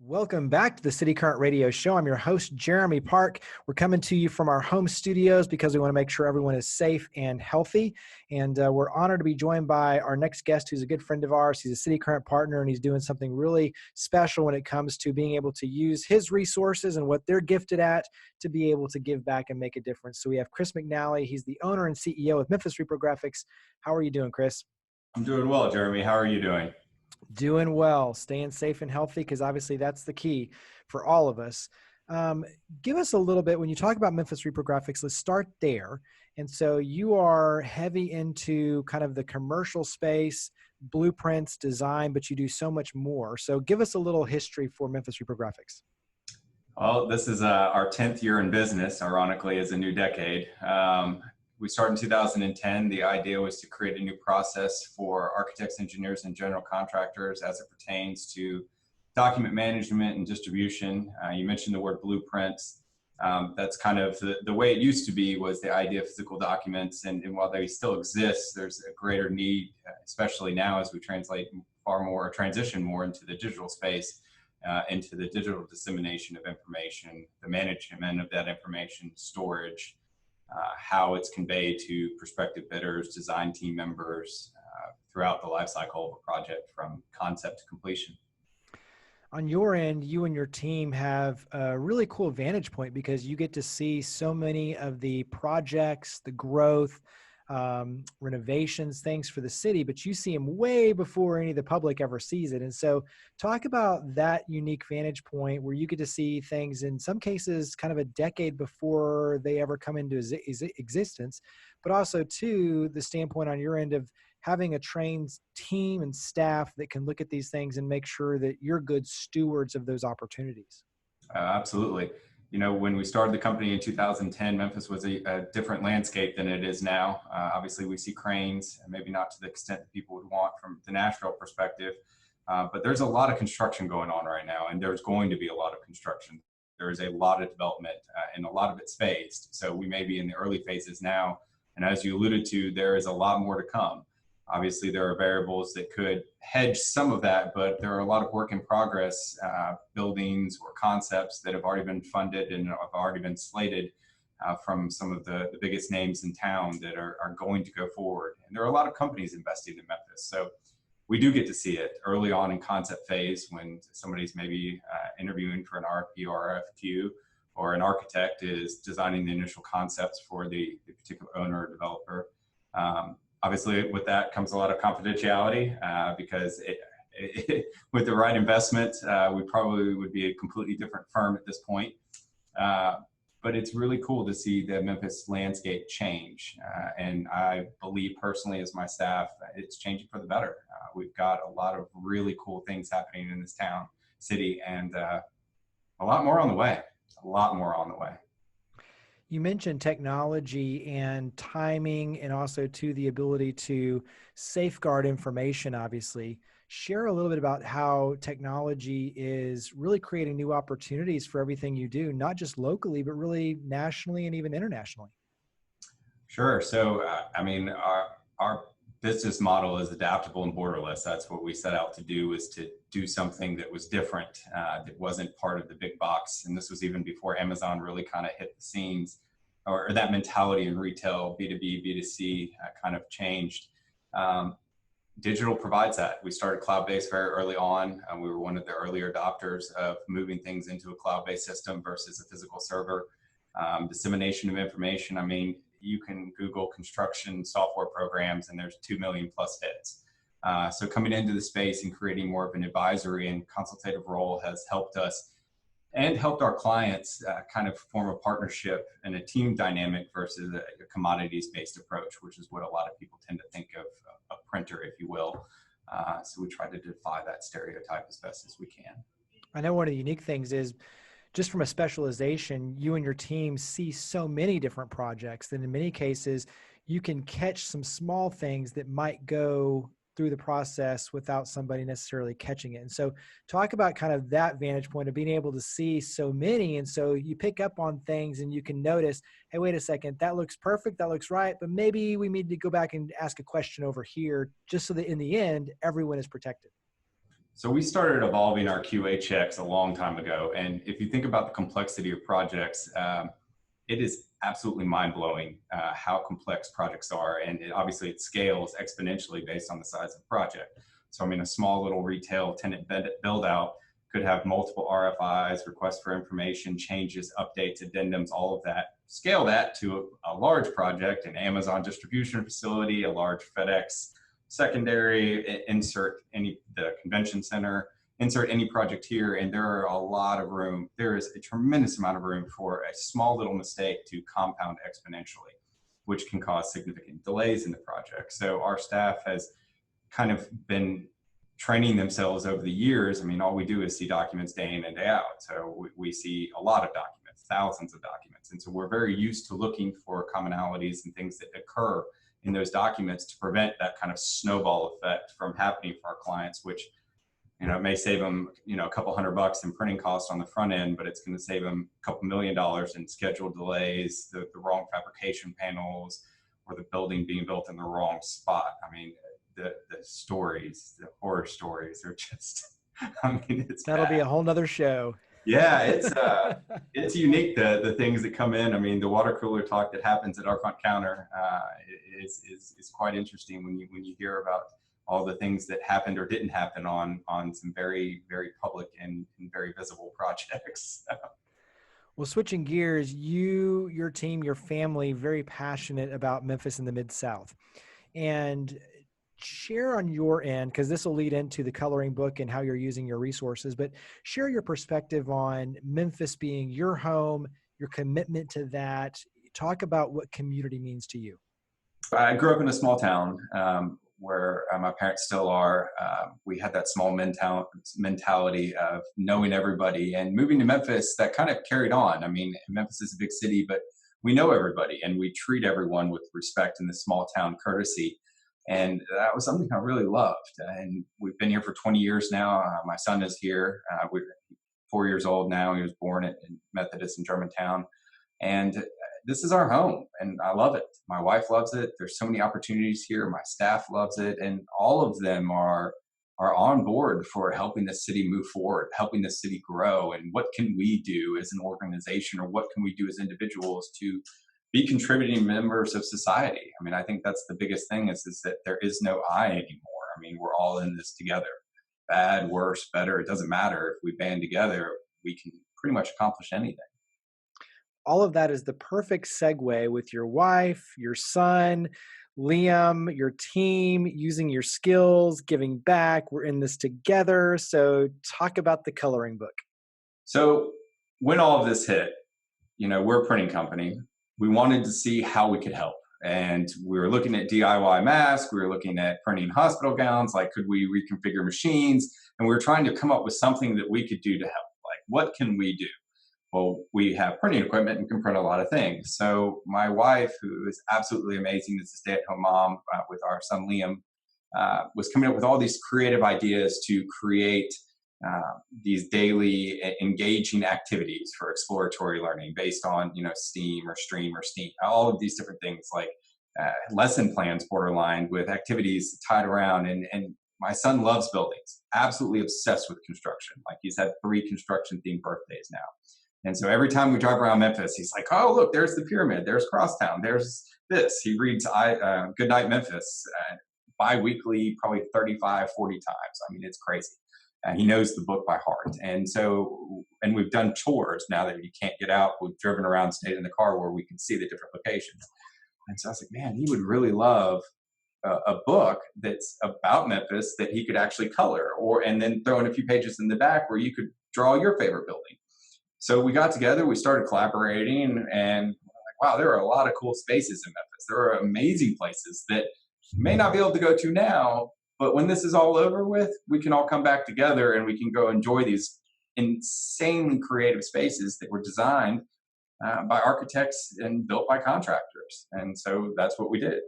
Welcome back to the City Current Radio Show. I'm your host, Jeremy Park. We're coming to you from our home studios because we want to make sure everyone is safe and healthy. And we're honored to be joined by our next guest, who's a good friend of ours. He's a City Current partner, and he's doing something really special when it comes to being able to use his resources and what they're gifted at to be able to give back and make a difference. So we have Chris McNally. He's the owner and CEO of Memphis Reprographics. How are you doing, Chris? I'm doing well, Jeremy. How are you doing? Doing well, staying safe and healthy, because obviously that's the key for all of us. Give us a little bit, when you talk about Memphis Reprographics, let's start there. And so you are heavy into kind of the commercial space, blueprints, design, but you do so much more. So give us a little history for Memphis Reprographics. Well, this is our 10th year in business, ironically, as a new decade. We started in 2010. The idea was to create a new process for architects, engineers, and general contractors as it pertains to document management and distribution. You mentioned the word blueprints. That's kind of the way it used to be, was the idea of physical documents. And while they still exist, there's a greater need, especially now as we transition more into the digital space, into the digital dissemination of information, the management of that information, storage, how it's conveyed to prospective bidders, design team members throughout the life cycle of a project from concept to completion. On your end, you and your team have a really cool vantage point because you get to see so many of the projects, the growth, renovations, things for the city, but you see them way before any of the public ever sees it. And so talk about that unique vantage point where you get to see things, in some cases, kind of a decade before they ever come into existence, but also too, the standpoint on your end of having a trained team and staff that can look at these things and make sure that you're good stewards of those opportunities. Absolutely. You know, when we started the company in 2010, Memphis was a different landscape than it is now. Obviously, we see cranes, and maybe not to the extent that people would want from the Nashville perspective, but there's a lot of construction going on right now, and there's going to be a lot of construction. There is a lot of development, and a lot of it's phased. So we may be in the early phases now, and as you alluded to, there is a lot more to come. Obviously, there are variables that could hedge some of that, but there are a lot of work in progress, buildings or concepts that have already been funded and have already been slated from some of the biggest names in town that are going to go forward. And there are a lot of companies investing in Memphis. So we do get to see it early on in concept phase when somebody's maybe interviewing for an RFP or RFQ, or an architect is designing the initial concepts for the particular owner or developer. Obviously, with that comes a lot of confidentiality because with the right investment, we probably would be a completely different firm at this point. But it's really cool to see the Memphis landscape change. And I believe personally, as my staff, it's changing for the better. We've got a lot of really cool things happening in this town, city, and a lot more on the way, a lot more on the way. You mentioned technology and timing, and also to the ability to safeguard information, obviously. Share a little bit about how technology is really creating new opportunities for everything you do, not just locally, but really nationally and even internationally. Sure. So, I mean, our business model is adaptable and borderless. That's what we set out to do, is to do something that was different, that wasn't part of the big box. And this was even before Amazon really kind of hit the scenes, or that mentality in retail, B2B, B2C kind of changed. Digital provides that. We started cloud-based very early on. We were one of the earlier adopters of moving things into a cloud-based system versus a physical server. Dissemination of information. I mean, you can Google construction software programs and there's 2 million plus hits. So coming into the space and creating more of an advisory and consultative role has helped us and helped our clients kind of form a partnership and a team dynamic versus a commodities-based approach, which is what a lot of people tend to think of a printer, if you will. So we try to defy that stereotype as best as we can. I know one of the unique things is, just from a specialization, you and your team see so many different projects that in many cases, you can catch some small things that might go through the process without somebody necessarily catching it. And so talk about kind of that vantage point of being able to see so many. And so you pick up on things and you can notice, hey, wait a second, that looks perfect, that looks right, but maybe we need to go back and ask a question over here, just so that in the end, everyone is protected. So we started evolving our QA checks a long time ago. And if you think about the complexity of projects, it is absolutely mind-blowing how complex projects are. And obviously it scales exponentially based on the size of the project. So I mean, a small little retail tenant build out could have multiple RFIs, requests for information, changes, updates, addendums, all of that. Scale that to a large project, an Amazon distribution facility, a large FedEx secondary, insert the convention center, insert any project here, and there are a lot of room. There is a tremendous amount of room for a small little mistake to compound exponentially, which can cause significant delays in the project. So our staff has kind of been training themselves over the years. I mean, all we do is see documents day in and day out. So we see a lot of documents, thousands of documents. And so we're very used to looking for commonalities and things that occur in those documents to prevent that kind of snowball effect from happening for our clients, which, you know, it may save them, you know, a couple $100 in printing costs on the front end, but it's going to save them a couple $1 million in schedule delays, the wrong fabrication panels, or the building being built in the wrong spot. I mean, the stories, the horror stories are just, I mean, it's That'll bad. be a whole nother show. Yeah, it's unique, the things that come in. I mean, the water cooler talk that happens at our front counter is quite interesting when you hear about all the things that happened or didn't happen on some very, very public and very visible projects. Well, switching gears, your team, your family, very passionate about Memphis in the Mid-South. And share on your end, because this will lead into the coloring book and how you're using your resources, but share your perspective on Memphis being your home, your commitment to that. Talk about what community means to you. I grew up in a small town where my parents still are. We had that small mentality of knowing everybody, and moving to Memphis, that kind of carried on. I mean, Memphis is a big city, but we know everybody and we treat everyone with respect in this small town courtesy. And that was something I really loved. And we've been here for 20 years now. My son is here. We're 4 years old now. He was born at Methodist in Germantown. And this is our home, and I love it. My wife loves it. There's so many opportunities here. My staff loves it. And all of them are on board for helping the city move forward, helping the city grow. And what can we do as an organization, or what can we do as individuals to be contributing members of society? I mean, I think that's the biggest thing is that there is no I anymore. I mean, we're all in this together. Bad, worse, better, it doesn't matter. If we band together, we can pretty much accomplish anything. All of that is the perfect segue with your wife, your son, Liam, your team, using your skills, giving back. We're in this together. So talk about the coloring book. So when all of this hit, you know, we're a printing company. We wanted to see how we could help. And we were looking at DIY masks. We were looking at printing hospital gowns. Like, could we reconfigure machines? And we were trying to come up with something that we could do to help. Like, what can we do? Well, we have printing equipment and can print a lot of things. So my wife, who is absolutely amazing, is a stay-at-home mom with our son Liam, was coming up with all these creative ideas to create these daily engaging activities for exploratory learning based on, you know, STEAM or STREAM or STEAM, all of these different things, like lesson plans borderline with activities tied around. And my son loves buildings, absolutely obsessed with construction. Like, he's had 3 construction themed birthdays now. And so every time we drive around Memphis, he's like, oh, look, there's the pyramid, there's Crosstown, there's this. He reads Goodnight Memphis bi-weekly, probably 35, 40 times. I mean, it's crazy. He knows the book by heart. And so, and we've done tours now that you can't get out. We've driven around, stayed in the car where we can see the different locations. And so I was like, man, he would really love a book that's about Memphis that he could actually color, and then throw in a few pages in the back where you could draw your favorite building. So we got together, we started collaborating, and we're like, wow, there are a lot of cool spaces in Memphis. There are amazing places that may not be able to go to now, but when this is all over with, we can all come back together and we can go enjoy these insanely creative spaces that were designed by architects and built by contractors. And so that's what we did.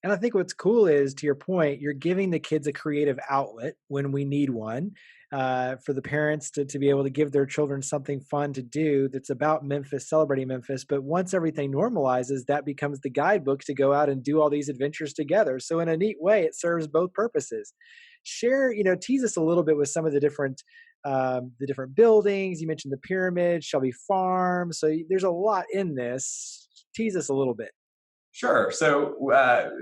And I think what's cool is, to your point, you're giving the kids a creative outlet when we need one, for the parents to be able to give their children something fun to do that's about Memphis, celebrating Memphis. But once everything normalizes, that becomes the guidebook to go out and do all these adventures together. So in a neat way, it serves both purposes. Share, tease us a little bit with some of the different buildings. You mentioned the pyramid, Shelby Farm. So there's a lot in this. Tease us a little bit. Sure. So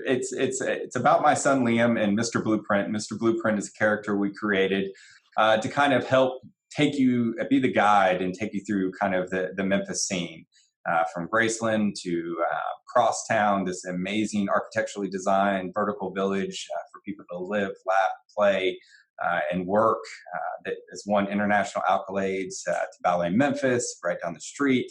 it's about my son Liam and Mr. Blueprint. Mr. Blueprint is a character we created to kind of help be the guide and take you through kind of the Memphis scene, from Graceland to Crosstown, this amazing architecturally designed vertical village for people to live, laugh, play, and work. That has won international accolades to Ballet Memphis, right down the street.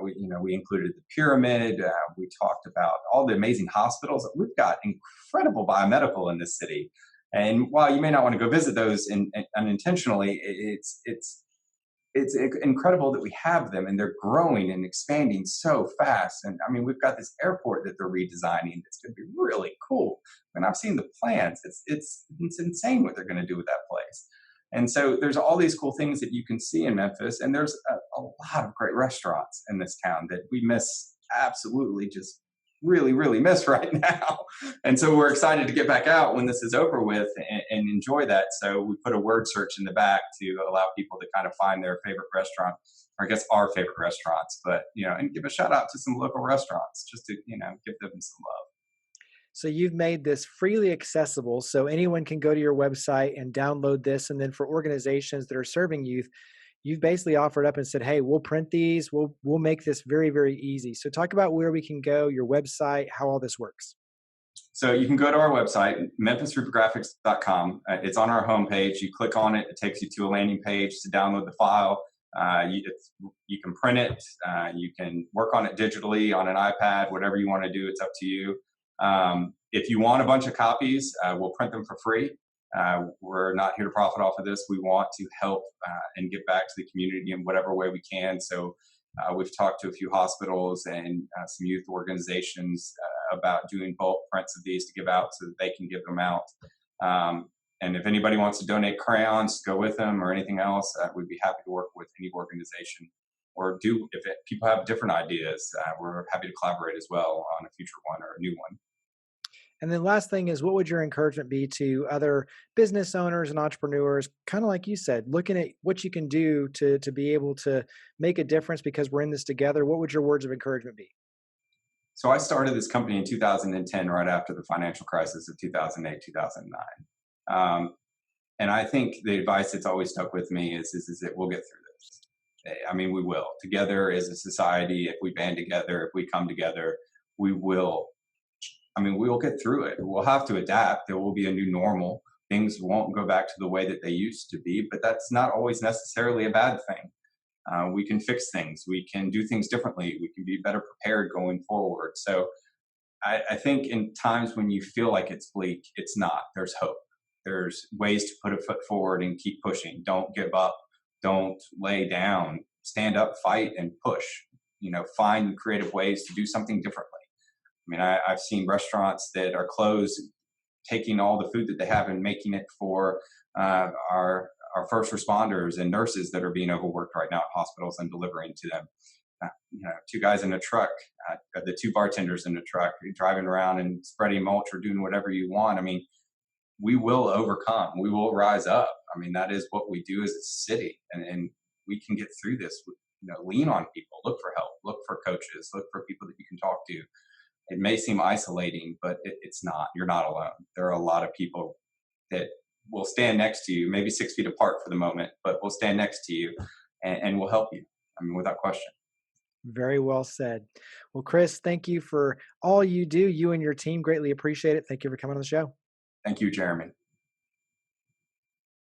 We included the pyramid. We talked about all the amazing hospitals. We've got incredible biomedical in this city. And while you may not want to go visit those unintentionally, it's incredible that we have them, and they're growing and expanding so fast. And I mean, we've got this airport that they're redesigning. It's going to be really cool. And I've seen the plans. It's insane what they're going to do with that place. And so there's all these cool things that you can see in Memphis, and there's a lot of great restaurants in this town that we miss, absolutely just really, really miss right now. And so we're excited to get back out when this is over with and enjoy that. So we put a word search in the back to allow people to kind of find their favorite restaurant, or I guess our favorite restaurants, but, and give a shout out to some local restaurants just to, give them some love. So you've made this freely accessible so anyone can go to your website and download this. And then for organizations that are serving youth, you've basically offered up and said, hey, we'll print these. We'll make this very, very easy. So talk about where we can go, your website, how all this works. So you can go to our website, MemphisReprographics.com. It's on our homepage. You click on it. It takes you to a landing page to download the file. You can print it. You can work on it digitally on an iPad, whatever you want to do. It's up to you. If you want a bunch of copies, we'll print them for free. We're not here to profit off of this. We want to help and give back to the community in whatever way we can. So we've talked to a few hospitals and some youth organizations about doing bulk prints of these to give out so that they can give them out. And if anybody wants to donate crayons to go with them or anything else, we'd be happy to work with any organization. Or people have different ideas, we're happy to collaborate as well on a future one or a new one. And then last thing is, what would your encouragement be to other business owners and entrepreneurs, kind of like you said, looking at what you can do to be able to make a difference because we're in this together? What would your words of encouragement be? So I started this company in 2010, right after the financial crisis of 2008, 2009. And I think the advice that's always stuck with me is that we'll get through this. I mean, we will. Together as a society, if we band together, if we come together, we will get through it. We'll have to adapt. There will be a new normal. Things won't go back to the way that they used to be, but that's not always necessarily a bad thing. We can fix things. We can do things differently. We can be better prepared going forward. So I think in times when you feel like it's bleak, it's not. There's hope. There's ways to put a foot forward and keep pushing. Don't give up. Don't lay down. Stand up, fight, and push. Find creative ways to do something differently. I mean, I've seen restaurants that are closed, taking all the food that they have and making it for our first responders and nurses that are being overworked right now at hospitals and delivering to them. Two guys in a truck, the two bartenders in the truck, driving around and spreading mulch or doing whatever you want. I mean, we will overcome. We will rise up. I mean, that is what we do as a city, and we can get through this. Lean on people, look for help, look for coaches, look for people that you can talk to. It may seem isolating, but it's not. You're not alone. There are a lot of people that will stand next to you, maybe 6 feet apart for the moment, but will stand next to you and will help you. I mean, without question. Very well said. Well, Chris, thank you for all you do. You and your team, greatly appreciate it. Thank you for coming on the show. Thank you, Jeremy.